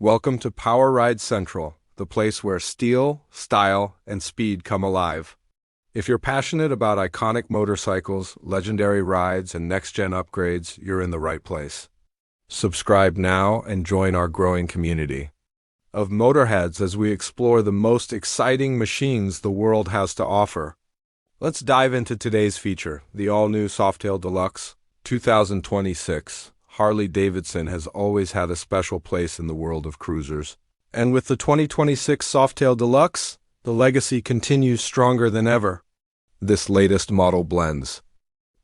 Welcome to Power Ride Central, the place where steel, style, and speed come alive. If you're passionate about iconic motorcycles, legendary rides, and next-gen upgrades, you're in the right place. Subscribe now and join our growing community of motorheads as we explore the most exciting machines the world has to offer. Let's dive into today's feature, the all-new Softail Deluxe 2026. Harley-Davidson has always had a special place in the world of cruisers. And with the 2026 Softail Deluxe, the legacy continues stronger than ever. This latest model blends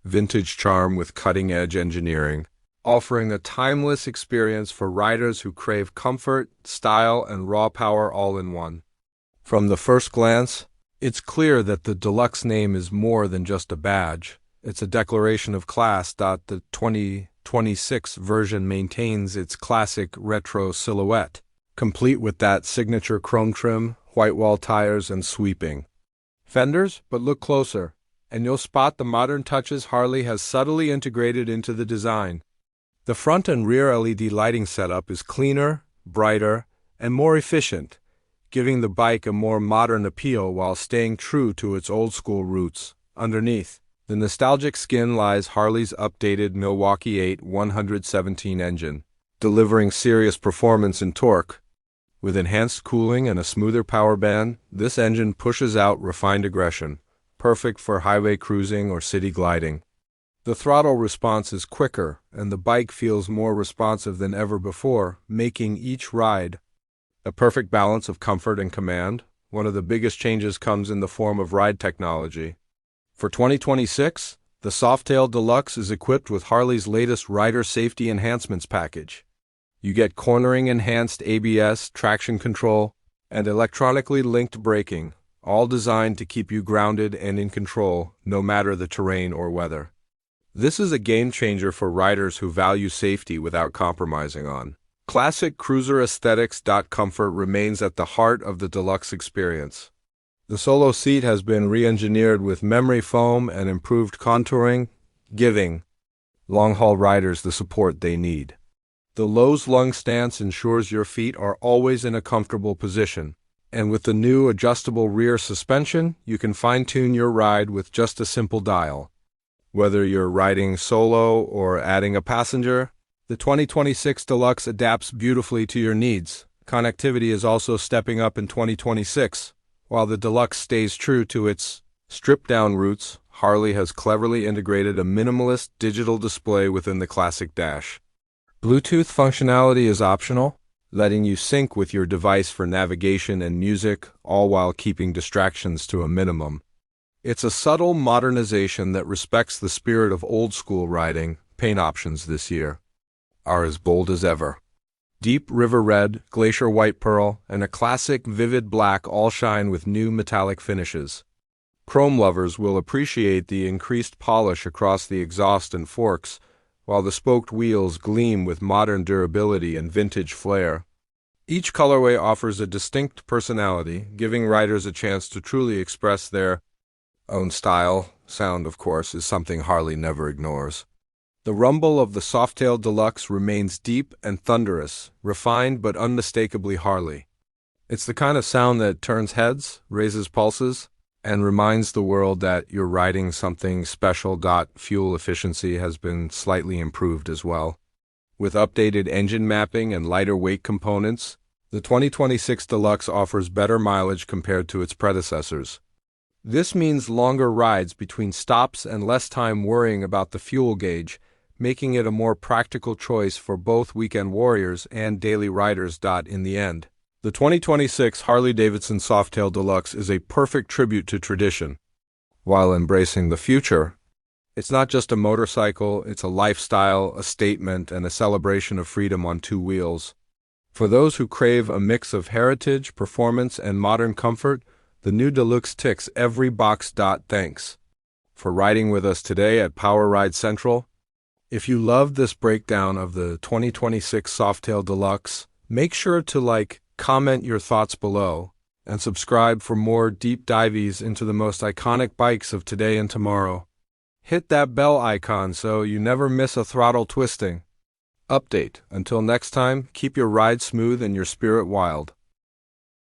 vintage charm with cutting-edge engineering, offering a timeless experience for riders who crave comfort, style, and raw power all in one. From the first glance, it's clear that the Deluxe name is more than just a badge. It's a declaration of class. The 2026 version maintains its classic retro silhouette, complete with that signature chrome trim, Whitewall tires, and sweeping fenders. But look closer, and you'll spot the modern touches Harley has subtly integrated into the design. The front and rear LED lighting setup is cleaner, brighter, and more efficient, giving the bike a more modern appeal while staying true to its old-school roots. Underneath the nostalgic skin lies Harley's updated Milwaukee-Eight 117 engine, delivering serious performance and torque. With enhanced cooling and a smoother power band, this engine pushes out refined aggression, perfect for highway cruising or city gliding. The throttle response is quicker, and the bike feels more responsive than ever before, making each ride a perfect balance of comfort and command. One of the biggest changes comes in the form of ride technology. For 2026, the Softail Deluxe is equipped with Harley's latest rider safety enhancements package. You get cornering-enhanced ABS, traction control, and electronically linked braking, all designed to keep you grounded and in control, no matter the terrain or weather. This is a game-changer for riders who value safety without compromising on classic cruiser aesthetics. Comfort remains at the heart of the Deluxe experience. The solo seat has been re-engineered with memory foam and improved contouring, giving long-haul riders the support they need. The Lowe's lung stance ensures your feet are always in a comfortable position, and with the new adjustable rear suspension, you can fine-tune your ride with just a simple dial. Whether you're riding solo or adding a passenger, the 2026 Deluxe adapts beautifully to your needs. Connectivity is also stepping up in 2026. While the Deluxe stays true to its stripped-down roots, Harley has cleverly integrated a minimalist digital display within the classic dash. Bluetooth functionality is optional, letting you sync with your device for navigation and music, all while keeping distractions to a minimum. It's a subtle modernization that respects the spirit of old-school riding. Paint options this year are as bold as ever. Deep river red, glacier white pearl, and a classic vivid black all shine with new metallic finishes. Chrome lovers will appreciate the increased polish across the exhaust and forks, while the spoked wheels gleam with modern durability and vintage flair. Each colorway offers a distinct personality, giving riders a chance to truly express their own style. Sound, of course, is something Harley never ignores. The rumble of the Softail Deluxe remains deep and thunderous, refined but unmistakably Harley. It's the kind of sound that turns heads, raises pulses, and reminds the world that you're riding something special. Fuel efficiency has been slightly improved as well. With updated engine mapping and lighter weight components, the 2026 Deluxe offers better mileage compared to its predecessors. This means longer rides between stops and less time worrying about the fuel gauge, making it a more practical choice for both weekend warriors and daily riders. In the end, the 2026 Harley-Davidson Softail Deluxe is a perfect tribute to tradition. While embracing the future, it's not just a motorcycle, it's a lifestyle, a statement, and a celebration of freedom on two wheels. For those who crave a mix of heritage, performance, and modern comfort, the new Deluxe ticks every box. Thanks for riding with us today at Power Ride Central. If you loved this breakdown of the 2026 Softail Deluxe, make sure to comment your thoughts below, and subscribe for more deep dives into the most iconic bikes of today and tomorrow. Hit that bell icon so you never miss a throttle twisting. Update. Until next time, keep your ride smooth and your spirit wild.